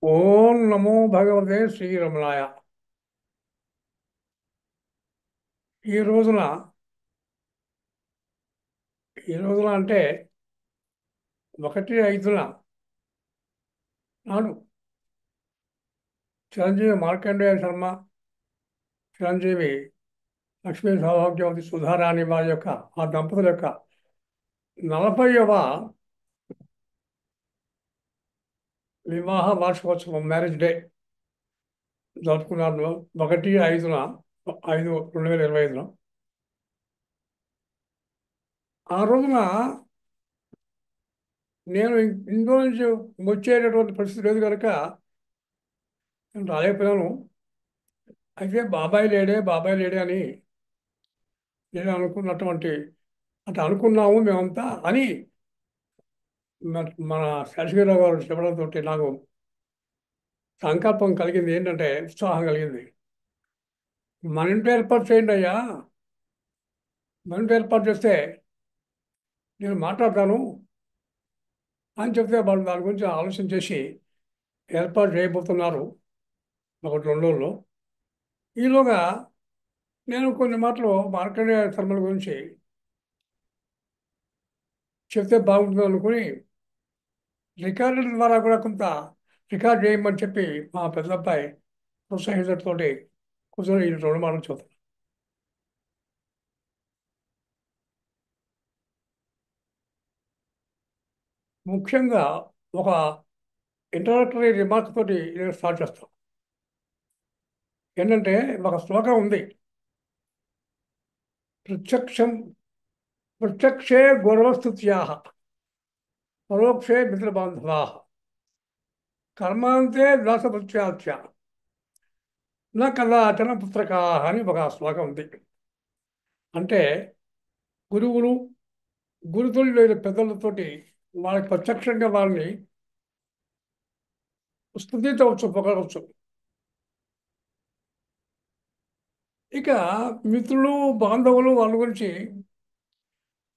ఓం నమో భగవతే శ్రీరమణాయ. ఈ రోజున ఈ రోజున అంటే 1/5 నాడు చిరంజీవి మార్కండేయ శర్మ, చిరంజీవి లక్ష్మీ సౌభాగ్యవతి సుధారాణి వారి యొక్క ఆ దంపతుల యొక్క 40వ వివాహ వార్షికోత్సవం, మ్యారేజ్ డే జరుపుకున్నారు. 1/5/2025. ఆ రోజున నేను ఇంట్లో నుంచి వచ్చేటటువంటి పరిస్థితి లేదు కనుక నేను రాలేకపోయాను. అయితే బాబాయ్ లేడే అని నేను అనుకున్నటువంటి అట్లా అనుకున్నాము మేమంతా అని మన శశిరావు గారు చెప్పడంతో నాకు సంకల్పం కలిగింది. ఏంటంటే ఉత్సాహం కలిగింది. మన ఇంట్లో ఏర్పాటు చేయండి అయ్యా, మన ఇంట్లో ఏర్పాటు చేస్తే నేను మాట్లాడతాను అని చెప్తే వాళ్ళు దాని గురించి ఆలోచన చేసి ఏర్పాటు చేయబోతున్నారు ఒకటి 2 రోజుల్లో. ఈలోగా నేను కొన్ని మాటలు మార్కండేయ శర్మల గురించి చెప్తే బాగుంటుంది అనుకుని రికార్డుల ద్వారా కూడా కొంత రికార్డ్ చేయమని చెప్పి మా పెద్దబ్బాయి ప్రోత్సహించడంతోటి కూర్చొని ఈ 2 మాటలు చూద్దాం. ముఖ్యంగా ఒక ఇంట్రడక్టరీ రిమార్క్ తోటి నేను స్టార్ట్ చేస్తాం. ఏంటంటే ఒక శ్లోకం ఉంది. ప్రత్యక్షం ప్రత్యక్షే గురవస్తుత్యా, పరోక్షే మిత్రబాంధవా, కర్మాంతే దాసభృత్యాచ నా కదాచన పుత్రకా అని ఒక శ్లోకం ఉంది. అంటే గురువులు, గురుతుల్యులైన పెద్దలతోటి వాళ్ళకి ప్రత్యక్షంగా వాళ్ళని స్తుతించవచ్చు, పొగడవచ్చు. ఇక మిత్రులు, బాంధవులు వాళ్ళ గురించి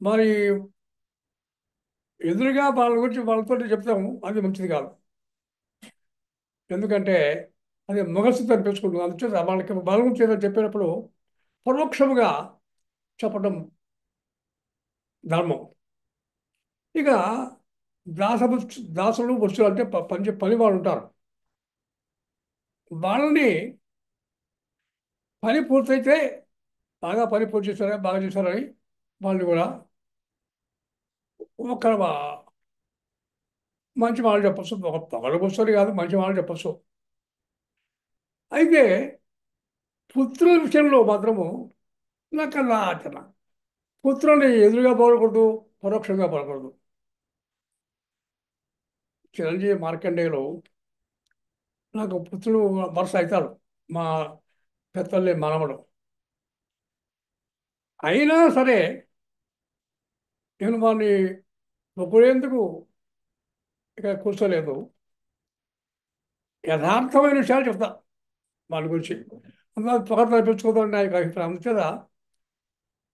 మరి ఎదురుగా వాళ్ళ గురించి వాళ్ళతో చెప్తాము, అది మంచిది కాదు. ఎందుకంటే అది ముఖస్థితి అనిపించుకుంటుంది. అందుచేత వాళ్ళకి వాళ్ళ గురించి ఏదో చెప్పేటప్పుడు పరోక్షముగా చెప్పడం ధర్మం. ఇక దాసులు వస్తువులు అంటే పని వాళ్ళు ఉంటారు. వాళ్ళని పని పూర్తయితే పని పూర్తి చేశారా, బాగా చేశారని వాళ్ళని కూడా ఒక మంచి మాటలు చెప్పచ్చు. ఒక పొగలు కూర్చొని కాదు, మంచి మాటలు చెప్పచ్చు. అయితే పుత్రుల విషయంలో మాత్రము నాకన్నా ఆచరణ. పుత్రుల్ని ఎదురుగా పోకూడదు, పరోక్షంగా పడకూడదు. చిరంజీవి మార్కండేయులు నాకు పుత్రుడు వరుస అవుతాడు, మా పెద్దల్ని మనవడు. అయినా సరే నేను వాడిని పొగిడేందుకు ఇక్కడ కూర్చోలేదు. యథార్థమైన విషయాలు చెప్తా వాళ్ళ గురించి. అందులో పొగడ్త తెప్పించుకోవద్దని నాకు అభిప్రాయం. అందుచేత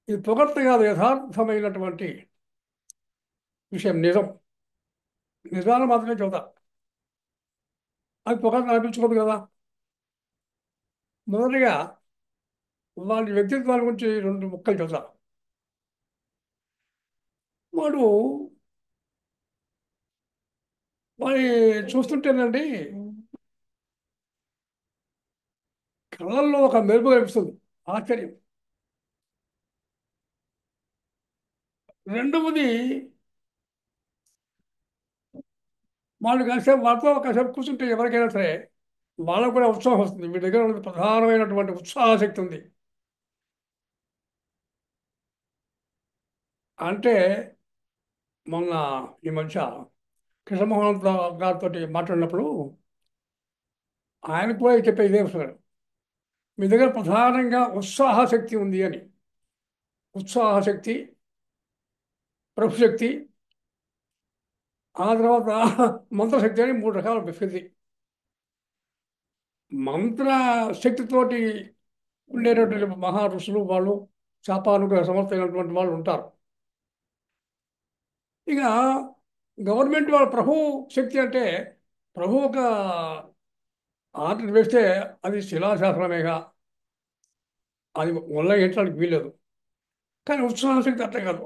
ఇది పొగడ్త కాదు, యథార్థమైనటువంటి విషయం, నిజం. నిజాలు మాత్రమే చెబుతా, అది పొగడ్త అనిపించుకోదు కదా. మొదటిగా వాళ్ళ వ్యక్తిత్వాల గురించి 2 ముక్కలు చెబుతా. వాడు వాడి చూస్తుంటేనండి కళ్ళల్లో ఒక మెరుపు కనిపిస్తుంది, ఆశ్చర్యం. రెండవది, వాళ్ళు కాసేపు వాళ్ళతో కాసేపు కూర్చుంటే ఎవరికైనా సరే వాళ్ళకు కూడా ఉత్సాహం వస్తుంది. మీ దగ్గర ఉన్న ప్రధానమైనటువంటి ఉత్సాహశక్తి ఉంది. అంటే మొన్న ఈ మధ్య కృష్ణమోహన్ గారితో మాట్లాడినప్పుడు ఆయన కూడా చెప్పే ఇదే విషయం. మీ దగ్గర ప్రధానంగా ఉత్సాహశక్తి ఉంది అని. ఉత్సాహశక్తి, ప్రభుశక్తి, ఆ తర్వాత మంత్రశక్తి అని 3 రకాల శక్తి. మంత్ర శక్తితోటి ఉండేటటువంటి మహా ఋషులు వాళ్ళు, శాపానుగ్రహ సమర్థమైనటువంటి వాళ్ళు ఉంటారు. ఇక గవర్నమెంట్ వాళ్ళ ప్రభు శక్తి అంటే ప్రభు ఒక ఆర్డర్ వేస్తే అది శిలాశాసనమేగా, అది ఉల్లంఘించడానికి వీలేదు. కానీ ఉత్సాహశక్తి అట్లా కాదు.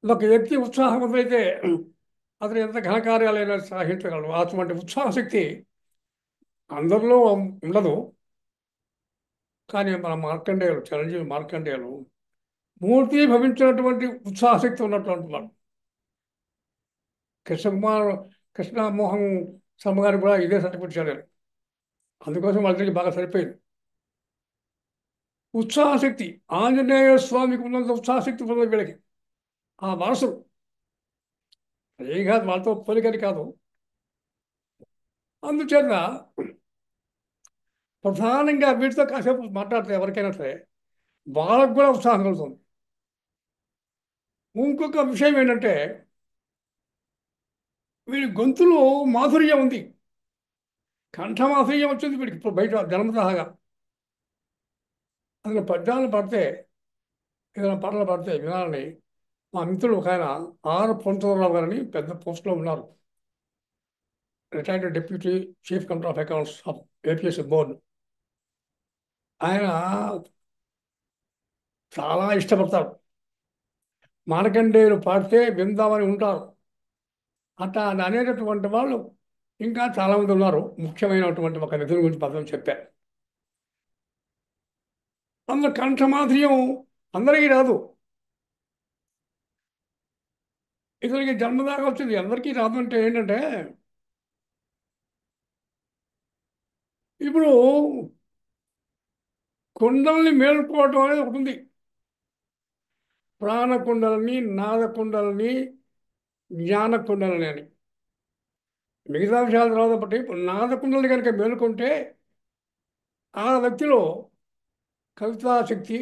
ఒక వ్యక్తి ఉత్సాహవంతులైతే అతను ఎంత ఘనకార్యాలైనా సాధించగలడు. అటువంటి ఉత్సాహశక్తి అందరిలో ఉండదు. కానీ మన మార్కండేయులు, చిరంజీవి మార్కండేయులు మూర్తి భవించినటువంటి ఉత్సాహశక్తి ఉన్నటువంటి వాడు. కృష్ణకుమార్ కృష్ణమోహన్ శర్మ గారికి కూడా ఇదే సర్టిఫికెట్ చదివారు. అందుకోసం వాళ్ళకి బాగా సరిపోయింది. ఉత్సాహశక్తి ఆంజనేయ స్వామికి ఉన్నంత ఉత్సాహశక్తి ఉన్నది వీళ్ళకి. ఆ వారసులు ఏం కాదు, వాళ్ళతో పోలికని కాదు. అందుచేత ప్రధానంగా వీటితో కాసేపు మాట్లాడితే ఎవరికైనా సరే వాళ్ళకు కూడా ఉత్సాహం కలుగుతుంది. ఇంకొక విషయం ఏంటంటే వీడి గొంతులో మాధుర్యం ఉంది. కంఠ మాధుర్యం వచ్చింది వీడికి ఇప్పుడు బయట జన్మతహాగా. అసలు పద్యాలు పడితే, ఏదైనా పాటలు పడితే వినాలని మా మిత్రుడు ఒక ఆయన ఆర్ పొంతరావు గారని పెద్ద పోస్ట్లో ఉన్నారు. Retired deputy chief commissioner of accounts of APSC board. ఆయన చాలా ఇష్టపడతారు. మార్కండేయులు పాడితే విందామని ఉంటారు. అట్లా అని అనేటటువంటి వాళ్ళు ఇంకా చాలామంది ఉన్నారు. ముఖ్యమైనటువంటి ఒక నిధుల గురించి పదం చెప్పారు. అందులో కంఠమాధుర్యం అందరికీ రాదు. ఇతనికి జన్మదాకా వచ్చింది, అందరికీ రాదు. అంటే ఏంటంటే ఇప్పుడు కుండల్ని మేలుకోవటం అనేది ఒకటి ఉంది. ప్రాణకుండలని, నాదకుండలని, జ్ఞానకుండలని అని. మిగతా విషయాలు తర్వాత బట్టి నాదకుండలని కనుక మేలుకుంటే ఆ వ్యక్తిలో కవితాశక్తి,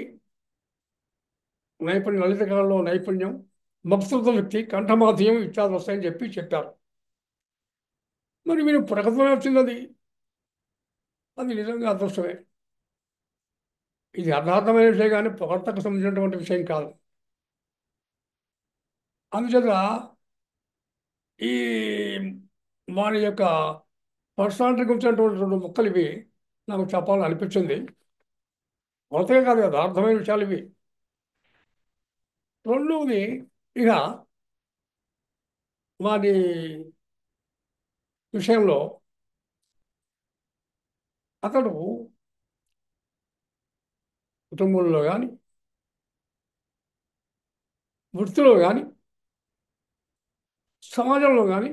నైపుణ్యం, లలిత కళలో నైపుణ్యం, వక్తృత్వ శక్తి, కంఠమాధుర్యం ఇత్యాది వస్తాయని చెప్పారు. మరి మీరు ప్రకటన వచ్చింది అది. అది నిజంగా అదృష్టమే. ఇది యథార్థమైన విషయం కానీ పొగడ్తకు సంబంధించినటువంటి విషయం కాదు. అందుచేత ఈ వారి యొక్క పర్సనాలిటీ గురించినటువంటి రెండు ముక్కలు ఇవి నాకు చెప్పాలని అనిపించింది. కొత్తగా కాదు, యథార్థమైన విషయాలు ఇవి. రెండవది, ఇక వారి విషయంలో అతడు కుటుంబంలో కానీ, వృత్తిలో కానీ, సమాజంలో కానీ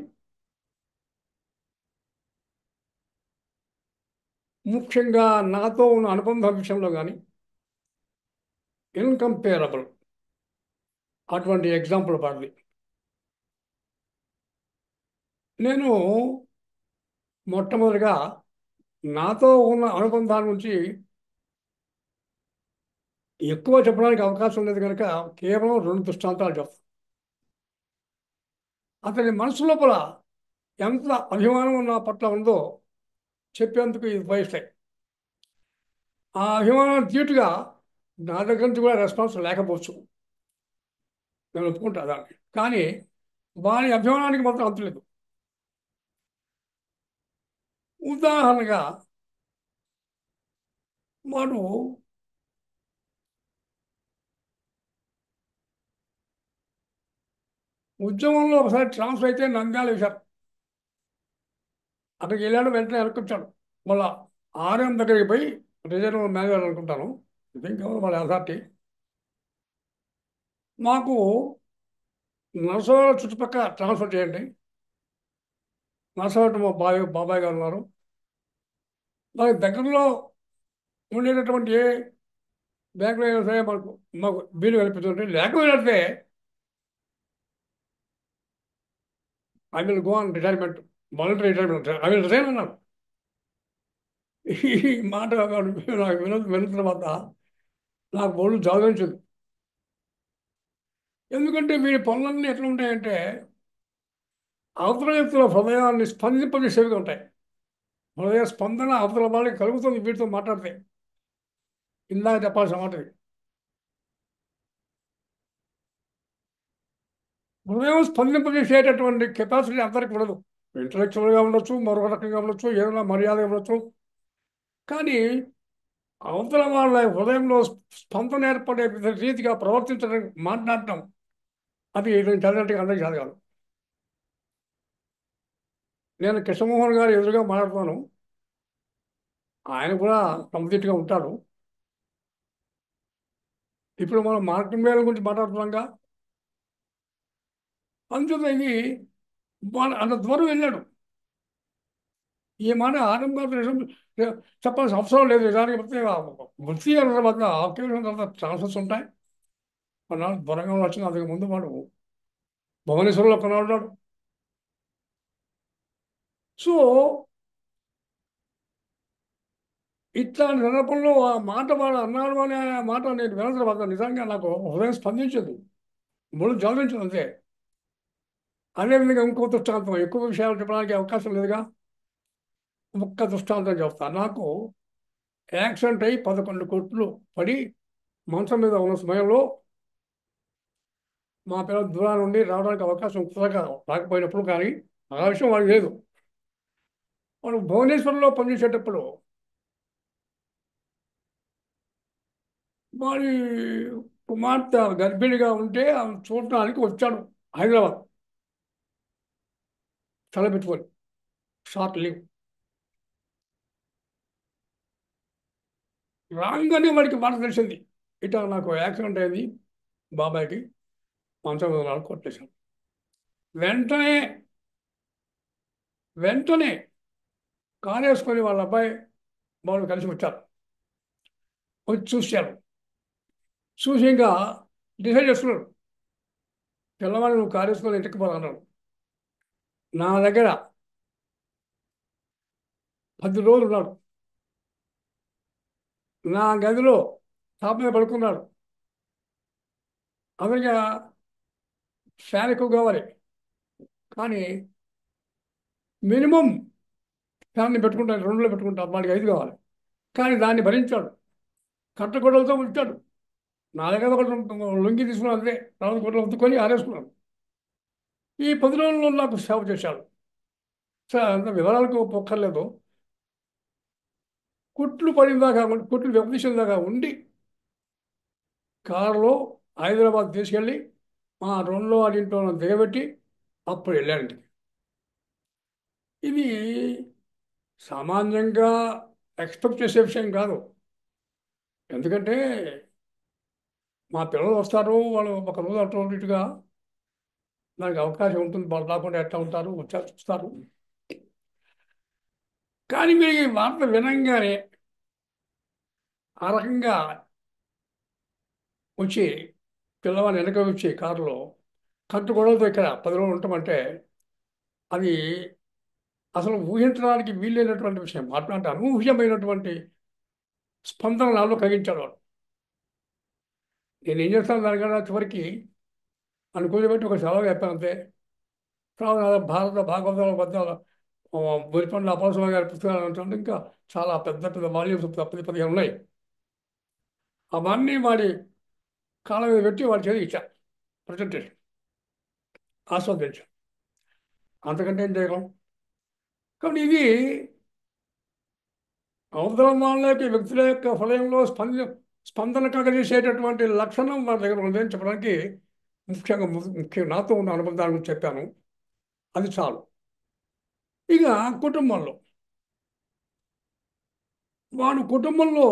ముఖ్యంగా నాతో ఉన్న అనుబంధ విషయంలో కానీ ఇన్కంపేరబుల్. అటువంటి ఎగ్జాంపుల్ పడింది. నేను మొట్టమొదటిగా నాతో ఉన్న అనుబంధాల నుంచి ఎక్కువ చెప్పడానికి అవకాశం లేదు కనుక కేవలం రెండు దృష్టాంతాలు చెప్తాను. అతని మనసు లోపల ఎంత అభిమానం నా పట్ల ఉందో చెప్పేందుకు ఇది ఉపయోగిస్తాయి. ఆ అభిమానం తీటుగా నా దగ్గర నుంచి కూడా రెస్పాన్స్ లేకపోవచ్చు, నేను ఒప్పుకుంటా దాన్ని. కానీ వారి అభిమానానికి మాత్రం అంతులేదు. ఉదాహరణగా వాడు ఉద్యమంలో ఒకసారి ట్రాన్స్ఫర్ అయితే నంద్యాల వేశారు. అక్కడికి వెళ్ళాడు, వెంటనే వెనక్కొచ్చాడు. మళ్ళా ఆర్ఎం దగ్గరికి పోయి, రిజర్వ్ మేనేజర్ అనుకుంటాను, ఇంకెవరు వాళ్ళ అథారిటీ, మాకు నరసరావు చుట్టుపక్కల ట్రాన్స్ఫర్ చేయండి. నరసరావు మా బాబాయ్ గారు ఉన్నారు, దానికి దగ్గరలో ఉండేటటువంటి ఏ బ్యాంకులో అయినా సరే మాకు బిల్లు కల్పించండి. లేకపోతే I will go on retirement, voluntary retirement, I will retire అన్నాను. ఈ మాట నాకు విన్న తర్వాత నాకు ఒళ్ళు జాగరించింది. ఎందుకంటే వీడి పనులన్నీ ఎట్లా ఉంటాయంటే అవతల వ్యక్తుల హృదయాన్ని స్పందింపజేసేవిగా ఉంటాయి. హృదయ స్పందన అవతల వాళ్ళకి కలుగుతుంది వీటితో మాట్లాడితే. ఇందాక చెప్పాల్సిన మాట ఇది. హృదయం స్పందింపజేసేటటువంటి కెపాసిటీ అందరికి ఉండదు. ఇంటలెక్చువల్గా ఉండొచ్చు, మరొక రకంగా ఉండొచ్చు, ఏదైనా మర్యాద ఉండొచ్చు. కానీ అవతల వాళ్ళ హృదయంలో స్పందన ఏర్పడే రీతిగా ప్రవర్తించడం, మాట్లాడటం, అది నేను చదివినట్టుగా అందరికీ చదవగలను. నేను కృష్ణమోహన్ గారు ఎదురుగా మాట్లాడుతున్నాను, ఆయన కూడా సంసిట్టుగా ఉంటాడు. ఇప్పుడు మనం మార్కెట్ మేళ గురించి మాట్లాడుతున్నాంగా, అందులో ఇది అంత దూరం వెళ్ళాడు. ఈ మాట ఆరంభ చెప్పాల్సిన అవసరం లేదు. నిజానికి వృత్తి అన్న తర్వాత ఆక్యుపేషన్ తర్వాత ఛాన్సెస్ ఉంటాయి. కొన్నాళ్ళు దూరంగా వచ్చిన అంతకు ముందు వాడు భువనేశ్వర్లో కొన్నాడు. సో ఇట్లాంటి సందర్భంలో ఆ మాట వాడు అన్నాడు అనే మాట నేను విన్న తర్వాత నిజంగా నాకు హృదయం స్పందించదు, ముళ్ళు జ్వలించదు అంతే. అదేవిధంగా ఇంకో దృష్టాంతం, ఎక్కువ విషయాలు చెప్పడానికి అవకాశం లేదుగా, ఒక్క దృష్టాంతం చెప్తాను. నాకు యాక్సిడెంట్ అయ్యి 11 కోట్లు పడి మంచం మీద ఉన్న సమయంలో మా పిల్లలు దూరం నుండి రావడానికి అవకాశం కుదరక రాకపోయినప్పుడు, కానీ ఆ విషయం వాడికి లేదు. వాడు భువనేశ్వర్లో పనిచేసేటప్పుడు వాడి కుమార్తె గర్భిణిగా ఉంటే ఆమె చూడటానికి వచ్చాడు హైదరాబాద్, తలపెట్టుకొని, షార్ట్ లీవ్. రాగానే వాడికి మాట తెలిసింది, ఇట్లా నాకు యాక్సిడెంట్ అయింది, బాబాయ్కి మంచం మీద నాలుగు కొట్టేశాను. వెంటనే వెంటనే కారు వేసుకొని వాళ్ళ అబ్బాయి వాళ్ళు కలిసి వచ్చారు. వచ్చి చూశారు. చూసి ఇంకా డిసైడ్ చేస్తున్నాడు, పిల్లవాడు నువ్వు కారు వేసుకొని ఇంటికి పోతున్నాడు. నా దగ్గర 10 రోజులు ఉన్నాడు. నా గదిలో టాప్ మీద పడుకున్నాడు. అమెరికా ఫ్యాన్ ఎక్కువ కావాలి, కానీ మినిమం ఫ్యాన్ని పెట్టుకుంటాను, 2లో పెట్టుకుంటాను, వాడికి 5 కావాలి. కానీ దాన్ని భరించాడు, కట్టగొడవలతో ఉంచాడు. నా దగ్గర ఒకటి లొంగి తీసుకున్నాను అంతే, 4 గొడవలు ఉత్తుకొని ఆరేసుకున్నాను. ఈ 10 రోజుల్లో నాకు సేవ చేశాడు. సార్ అంత వివరాలకు పొక్కర్లేదు. కుట్లు పడిందాకా, కుట్లు వెంపదీసేదాకా ఉండి కారులో హైదరాబాద్ తీసుకెళ్ళి మా రెండో ఇంట్లో దిగబెట్టి అప్పుడు వెళ్ళానండి. ఇది సామాన్యంగా ఎక్స్పెక్ట్ చేసే విషయం కాదు. ఎందుకంటే మా పిల్లలు వస్తారు, వాళ్ళు ఒక రోజు అటు ఇటుగా దానికి అవకాశం ఉంటుంది, వాళ్ళు రాకుండా ఎట్లా ఉంటారు, వచ్చారు చూస్తారు. కానీ మీరు ఈ వార్త వినంగానే ఆ రకంగా వచ్చి పిల్లవాడిని వెనక వచ్చి కారులో కట్టుగొడవలతో ఇక్కడ 10 రోజులు ఉంటామంటే అది అసలు ఊహించడానికి వీలైనటువంటి విషయం. అట్లాంటి అనూహ్యమైనటువంటి స్పందన నాలో కలిగించాడు వాడు. నేను ఏం చేస్తాను దానికన్నా చివరికి అనుకూలబెట్టి ఒక సెలవు చెప్పాను అంతే. తర్వాత భారత భాగవతాల మధ్య బురిపండ్ల అప్పలస్వామి గారి పుస్తకాలు అంటే ఇంకా చాలా పెద్ద పెద్ద వాల్యూమ్స్ 10-15 ఉన్నాయి. అవన్నీ వాడి కాళ్ళ మీద పెట్టి వాడి చేతి ఇచ్చా, ప్రజెంటేషన్ ఆస్వాదించాం. అంతకంటే ఏం చేయగలం. కాబట్టి ఇది అవతల వాళ్ళ యొక్క వ్యక్తుల యొక్క హృదయంలో స్పందన కలగజేసేటటువంటి లక్షణం వాళ్ళ దగ్గర ఉందని చెప్పడానికి ముఖ్యంగా నాతో ఉన్న అనుబంధాల గురించి చెప్పాను. అది చాలు. ఇక కుటుంబంలో వాడు కుటుంబంలో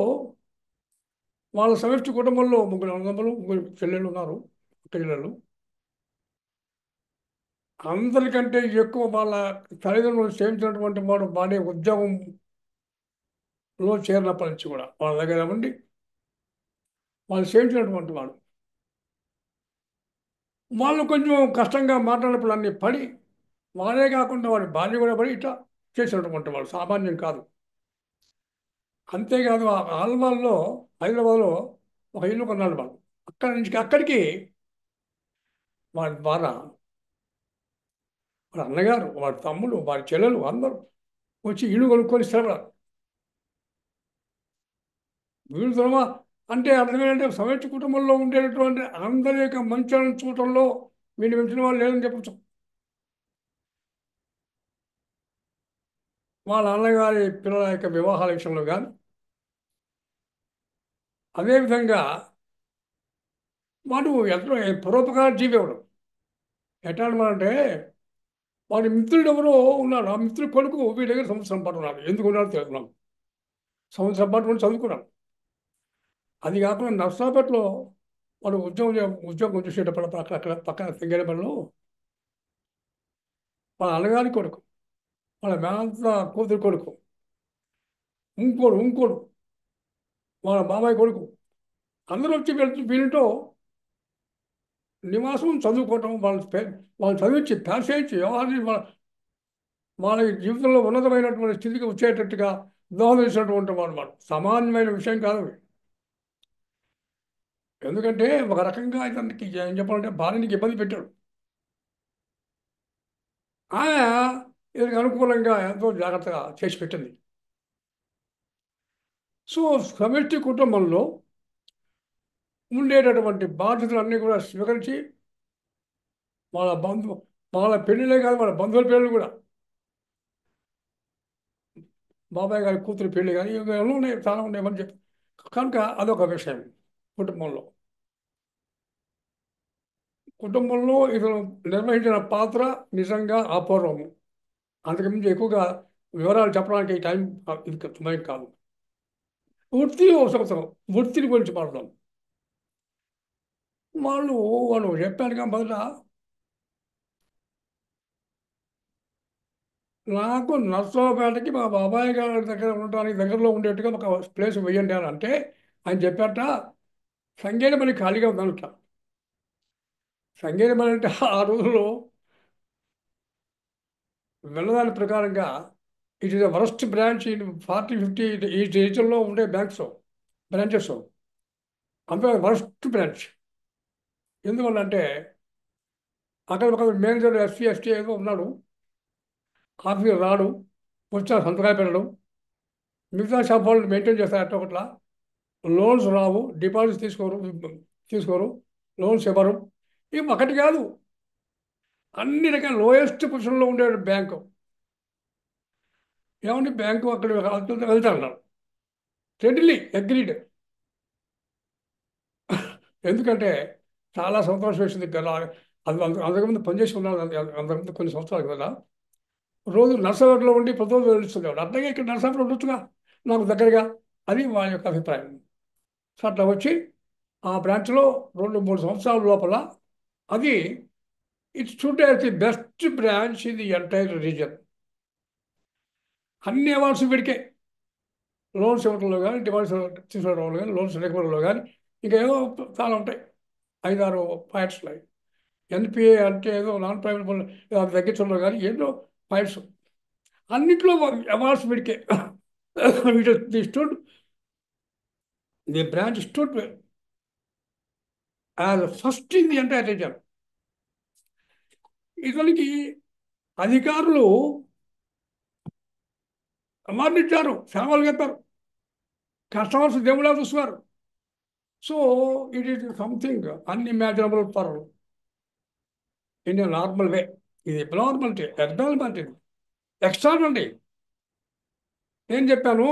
వాళ్ళ సమిష్టి కుటుంబంలో 3 అన్నదమ్ములు, 3 చెల్లెళ్ళు ఉన్నారు, పిల్లలు. అందరికంటే ఎక్కువ వాళ్ళ తల్లిదండ్రులు సేవించినటువంటి వాడు వాడే ఉద్యోగంలో చేరినప్పటి నుంచి కూడా వాళ్ళ దగ్గర ఉండి వాళ్ళు సేవించినటువంటి వాడు. వాళ్ళు కొంచెం కష్టంగా మాట్లాడినప్పుడు అన్ని పడి, వాడే కాకుండా వాడి భార్య కూడా పడి ఇట్లా చేసినటువంటి వాడు సామాన్యం కాదు. అంతేకాదు ఆ ఆల్వాల్లో హైదరాబాద్లో ఒక ఇల్లు కొన్నాడు వాడు. అక్కడి నుంచి అక్కడికి వాడి ద్వారా వాడి అన్నగారు, వాడి తమ్ముడు, వాడి చెల్లెలు అందరూ వచ్చి ఇల్లు కొనుక్కొని స్థిరపడారు. వీళ్ళు తర్వాత అంటే అర్థం ఏంటంటే సమైక్య కుటుంబంలో ఉండేటటువంటి అందరి యొక్క మంచాలను చూడటంలో వీళ్ళు వెళ్తున్న వాళ్ళు లేదని చెప్పచ్చు. వాళ్ళ అన్నగారి పిల్లల యొక్క వివాహాల విషయంలో కానీ, అదేవిధంగా వాడు ఎంతో పరోపకార జీవి ఎవడు ఎట్లా అంటే వాడి మిత్రుడు ఎవరో ఉన్నాడు. ఆ మిత్రుడు కొడుకు వీడి దగ్గర సంవత్సరం పాటు ఉన్నాడు. ఎందుకు ఉన్నాడో తెలుసుకున్నాం. సంవత్సరం పాటు ఉండి చదువుకున్నాం. అది కాకుండా నర్సాపేటలో వాడు ఉద్యోగం చూసేటప్పుడు అక్కడ పక్కన సింగరేపల్లిలో వాళ్ళ అన్నగారి కొడుకు, వాళ్ళ మేనత్త కూతురు కొడుకు, ఇంకోడు వాళ్ళ బాబాయ్ కొడుకు అందరూ వచ్చి వీళ్ళతో నివాసం చదువుకోవటం, వాళ్ళు చదివించి ప్యాసేయించి వ్యవహారాన్ని వాళ్ళ జీవితంలో ఉన్నతమైనటువంటి స్థితికి వచ్చేటట్టుగా దోహదించినటువంటి వాడు సామాన్యమైన విషయం కాదు. ఎందుకంటే ఒక రకంగా ఇతనికి ఏం చెప్పాలంటే భార్యనికి ఇబ్బంది పెట్టాడు. ఆయన ఇతనికి అనుకూలంగా ఎంతో జాగ్రత్తగా చేసి పెట్టింది. సో సమిష్టి కుటుంబంలో ఉండేటటువంటి బాధ్యతలన్నీ కూడా స్వీకరించి వాళ్ళ వాళ్ళ పెళ్ళిళ్ళే కాదు, వాళ్ళ బంధువుల పెళ్ళిళ్ళు కూడా, బాబాయ్ గారి కూతురు పెళ్లి కానీ ఇవన్నీ ఉన్నాయి, చాలా ఉన్నాయని చెప్పి కనుక అదొక విషయం. కుటుంబంలో కుటుంబంలో ఇతను నిర్వహించిన పాత్ర నిజంగా అపూర్వము. అంతకుమించి ఎక్కువగా వివరాలు చెప్పడానికి ఈ టైం ఇది సమయం కాదు. వృత్తి ఒక సంవత్సరం వృత్తిని గురించి మాట్లాడదాం. వాళ్ళు చెప్పానుగా మొదట, నాకు నర్సరావుపేటకి మా బాబాయ్ గారి దగ్గర ఉండడానికి దగ్గరలో ఉండేట్టుగా ఒక ప్లేస్ వేయండి అని అంటే ఆయన చెప్పారట సంగీతమని ఖాళీగా ఉందనుట. సంగీతమని అంటే ఆ రోజుల్లో వెళ్ళదాని ప్రకారంగా it is the worst branch in 40-50 ఈ రీజన్లో ఉండే బ్రాంచెస్ అందులో వరస్ట్ బ్రాంచ్. ఎందువల్లంటే అక్కడ ఒక మేనేజర్ ఎస్సీ ఏదో ఉన్నాడు. ఆఫీస్ రాడు, వచ్చిన సంతకాలు పెట్టడం, మిగతా షాప్ వాళ్ళు మెయింటైన్ చేస్తారు. అట్లా ఒకట్లా లోన్స్ రావు, డిపాజిట్స్ తీసుకోరు, లోన్స్ ఇవ్వరు. ఇవి ఒకటి కాదు, అన్ని రకాల లోయెస్ట్ పొజిషన్లో ఉండే బ్యాంకు. ఏమంటే బ్యాంకు అక్కడ వెళ్తాను రెడీలీ అగ్రీడ్. ఎందుకంటే చాలా సంతోషం వేసింది కదా. అంతకుముందు పనిచేసి ఉన్నాడు, అంతకుముందు కొన్ని సంవత్సరాలు కదా. రోజు నర్సాపేటలో ఉండి ప్రతిరోజు వెళ్తున్నాడు. అట్లాగే ఇక్కడ నర్సాపేట ఉండొచ్చుగా నాకు దగ్గరగా, అది వాళ్ళ యొక్క అభిప్రాయం. సో అట్లా వచ్చి ఆ బ్రాంచ్లో 2-3 సంవత్సరాల లోపల అది it's should as the best branch in the entire reason. అన్ని అవార్డ్స్ వీడికే, లోన్స్ ఇవ్వడంలో కానీ, డిపాజిట్స్ తీసుకోవడంలో కానీ, లోన్స్ లేకపోవడంలో కానీ, ఇంకా ఏదో చాలా ఉంటాయి, 5-6 పాయింట్స్ ఉన్నాయి. ఎన్పిఏ అంటే ఏదో నాన్ ప్రైవేట్ తగ్గించడంలో కానీ ఎన్నో పాయింట్స్, అన్నింటిలో అవార్డ్స్ వీడికే. The stood the branch stood as first in the entire region. ఇతనికి అధికారులు అవార్డు ఇచ్చారు, సేవలు చెప్పారు, కస్టమర్స్ దేవుళ్ళ చూస్తున్నారు. So it is something unimaginable for in a normal way. ఇది అబ్నార్మాలిటీ, ఎక్స్ట్రాడినరీ. నేను చెప్పాను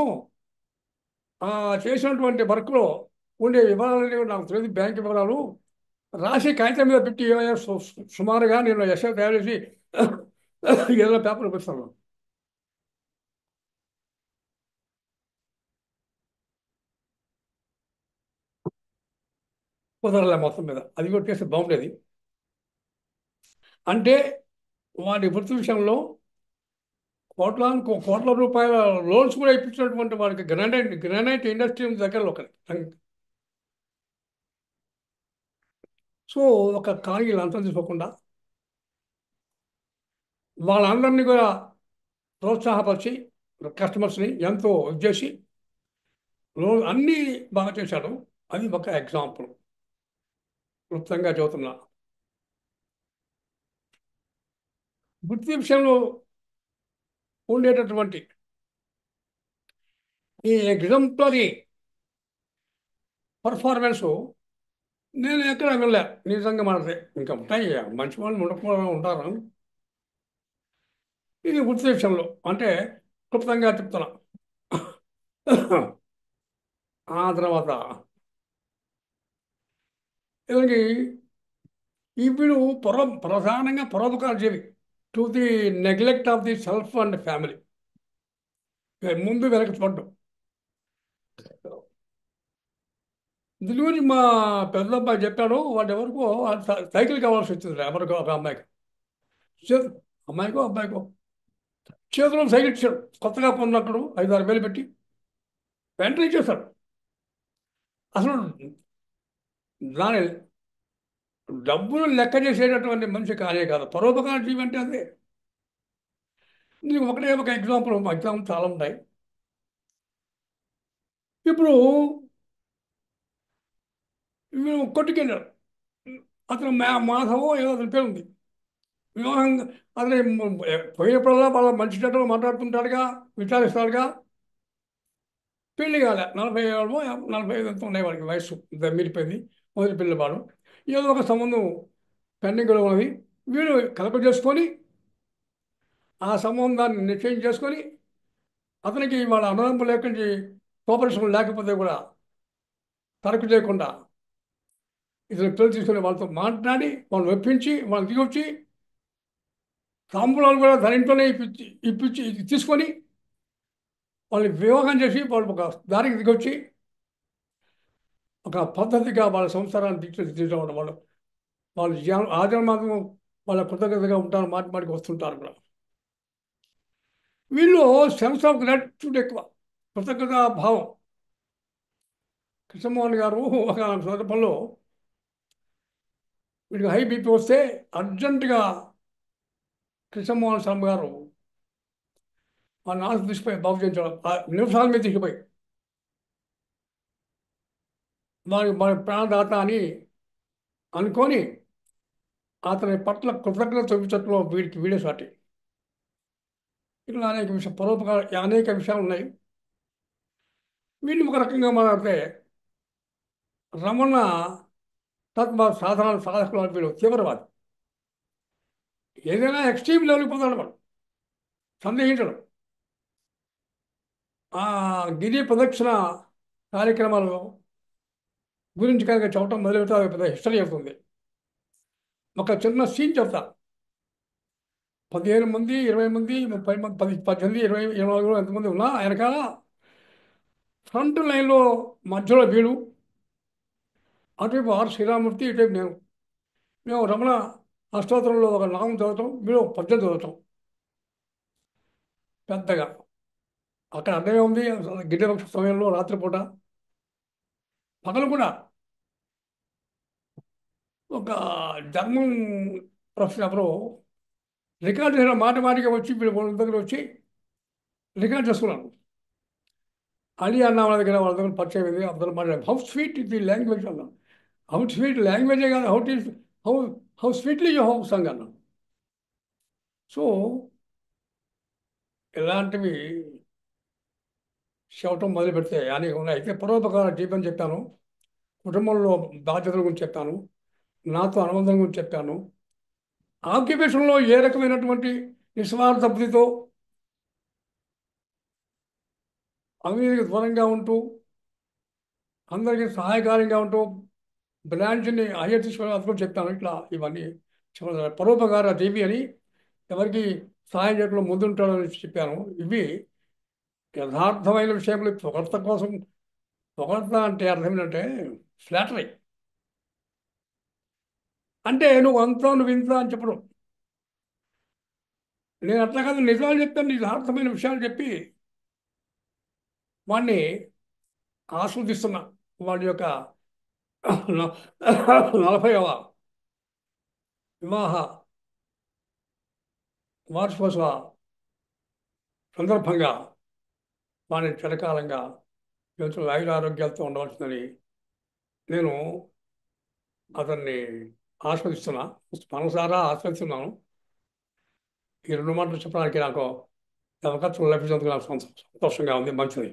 చేసినటువంటి వర్క్లో ఉండే వివరాలు నాకు తెలియదు, బ్యాంక్ వివరాలు రాసి కాగితం మీద పెట్టి సుమారుగా నేను ఎస్ఏ తయారు చేసి ఏదో పేపర్ పెడతాను. కుదరలే మొత్తం మీద, అది కూడా చేస్తే బాగుండేది. అంటే వాడి వృత్తి విషయంలో కోట్ల రూపాయల లోన్స్ కూడా ఇప్పించినటువంటి వాడికి గ్రానైట్ ఇండస్ట్రీ దగ్గరలో ఒకటి. సో ఒక కార్గిల్ అంతం తీసుకోకుండా వాళ్ళందరినీ కూడా ప్రోత్సాహపరిచి కస్టమర్స్ని ఎంతో చేసి లోన్ అన్నీ బాగా చేశాడు. అది ఒక ఎగ్జాంపుల్, క్లుప్తంగా చదువుతున్నా. వృత్తి విషయంలో ఉండేటటువంటి ఈ ఎగ్జాంపులరీ పర్ఫార్మెన్సు నేను ఎక్కడ వెళ్ళా, నిజంగా మాట్లాడితే ఇంకా ఉంటాయి, మంచి వాళ్ళు ఉండకపోవడం ఉంటారు. ఇది వృత్తి విషయంలో అంటే క్లుప్తంగా చెప్తున్నా. ఆ తర్వాత ఇతనికి ఇప్పుడు ప్రధానంగా పరోపకార జీవి to the neglect of the self and family. ముందు వెనక చూడడం. దీని గురించి మా పెద్ద అబ్బాయి చెప్పాడు. వాడు ఎవరికో సైకిల్ కావాల్సి వచ్చింది, ఎవరికో ఒక అమ్మాయికి. చేతు అమ్మాయికో అబ్బాయికో చేతిలో సైకిల్ ఇచ్చాడు. కొత్తగా కొన్నప్పుడు 5-6 వేలు పెట్టి వెంటనే ఇచ్చేస్తాడు. అసలు దాని డబ్బులు లెక్క చేసేటటువంటి మనిషి కానే కాదు. పరోపకార జీవి అంటే అదే. నీకు ఒకటే ఒక ఎగ్జాంపుల్ చాలా ఉంటాయి. ఇప్పుడు మేము కొట్టుకెళ్ళాడు. అతను మాధవో ఏదో అతని పేరు ఉంది. వివాహం అతని పోయినప్పుడల్లా వాళ్ళ మంచి చెడ్డలు మాట్లాడుతుంటాడుగా, విచారిస్తాడుగా. పెళ్లి కాలే, 40 ఏళ్ళో 45 ఎంత ఉన్నాయి వాడికి వయసు. మిరిపోయింది. మొదటి పిల్లవాడు. ఏదో ఒక సంబంధం పెండింగ్లో ఉన్నది. వీడు కలప చేసుకొని ఆ సంబంధాన్ని నిశ్చయం చేసుకొని అతనికి వాళ్ళ అన్నదమ్ములు లేకుండా కోపరేషన్ లేకపోతే కూడా తరకు చేయకుండా ఇతను పిల్లలు తీసుకుని వాళ్ళతో మాట్లాడి వాళ్ళు ఒప్పించి వాళ్ళు దిగొచ్చి తాంబూలాలు కూడా తన ఇంట్లోనే ఇప్పించి తీసుకొని వాళ్ళని వివాహం చేసి వాళ్ళు ఒక దారికి దిగొచ్చి ఒక పద్ధతిగా వాళ్ళ సంసారాన్ని తీర్చడం వాళ్ళు వాళ్ళు ఆజన్మాత్రం వాళ్ళ కృతజ్ఞతగా ఉంటారు, మాటి మాటికి వస్తుంటారు కూడా. వీళ్ళు సెన్స్ ఆఫ్ గ్రాటిట్యూడ్ ఎక్కువ, కృతజ్ఞతా భావం. కృష్ణమోహన్ గారు ఒక సందర్భంలో వీడికి హై బీపీ వస్తే అర్జెంటుగా కృష్ణమోహన్ శర్మ గారు వాళ్ళ నాన్న తీసుకుపోయి బాగు చేయించడం, నిమిషాల మీద తీసుకుపోయి మన ప్రాణదాత అని అనుకొని అతని పట్ల కృతజ్ఞత చూపించడంలో వీడే సాటి. ఇట్లా అనేక పరోపకార అనేక విషయాలు ఉన్నాయి. వీటిని ఒక రకంగా మాట్లాడితే రమణ సాధారణ సాధకులు వీడు తీవ్రవాది. ఏదైనా ఎక్స్ట్రీమ్ లెవెల్కి పోతాడు వాడు, సందేహించడం. ఆ గిరి ప్రదక్షిణ కార్యక్రమాలు గురించి కనుక చెప్పడం మొదలెడితే అది పెద్ద హిస్టరీ అవుతుంది. ఒక చిన్న సీన్ చెప్తా. 15 మంది, 20 మంది, 30 మంది, 18, 20, 24 ఎంతమంది ఉన్నా వెనకాల ఫ్రంట్ లైన్లో మధ్యలో వీడు, అటువైపు శ్రీరామూర్తి, ఇటువైపు నేను. మేము రమణ అష్టోత్తరంలో ఒక నామం చదవటం, వీడు ఒక పద్యం చదవటం పెద్దగా. అక్కడ అర్థమే ఉంది. గిరిపక్ష సమయంలో రాత్రిపూట పగలు కూడా ఒక జర్మన్ ప్రొఫెసర్ ఎవరో రికార్డు చేసిన మాట మాటిగా వచ్చి వీళ్ళు వాళ్ళ దగ్గర వచ్చి రికార్డ్ చేసుకున్నాను. అలీ అన్న వాళ్ళ దగ్గర పరిచయం అయింది. అందరూ మాట్లాడారు. హౌ స్వీట్ ఇది లాంగ్వేజ్ అన్నాను. హౌ స్వీట్ లాంగ్వేజే కాదు, how how sweetly you how sung అన్నాను. సో ఇలాంటివి చెప్పటం మొదలు పెడితే అనేక ఉన్నాయి. అయితే పరోపకార జీవితం చెప్పాను, కుటుంబంలో బాధ్యతల గురించి చెప్పాను, నాతో అనుబంధం గురించి చెప్పాను, ఆక్యుపేషన్లో ఏ రకమైనటువంటి నిస్వార్థ బుద్ధితో అవినీతికి దూరంగా ఉంటూ అందరికీ సహాయకారంగా ఉంటూ బ్రాంచ్ని హైయర్ తీసుకోవడం అది కూడా చెప్తాను. ఇట్లా ఇవన్నీ చెప్పాను. పరోపకార జీవి అని ఎవరికి సహాయం చేయడంలో ముందుంటాడని చెప్పాను. ఇవి యథార్థమైన విషయంలో పొగడ్త కోసం. పొగడ్త అంటే అర్థం ఏంటంటే ఫ్లాటరీ. అంటే నువ్వు అంతా నువ్వు ఇంత అని చెప్పడం. నేను అట్లా కాదు, నిజాలు చెప్తాను, యథార్థమైన విషయాలు చెప్పి వాడిని ఆస్వాదిస్తున్నా. వాడి యొక్క 40వ వివాహ వార్షికోత్సవ సందర్భంగా వాడిని చిరకాలంగా ఎంతో ఆయురారోగ్యాలతో ఉండవలసిందని నేను అతన్ని ఆస్వాదిస్తున్నా, మనసారా ఆస్వాదిస్తున్నాను. ఈ 2 మాటలు చెప్పడానికి నాకు అవకాశం లభించినందుకు నాకు సంతోషంగా ఉంది. మంచిది.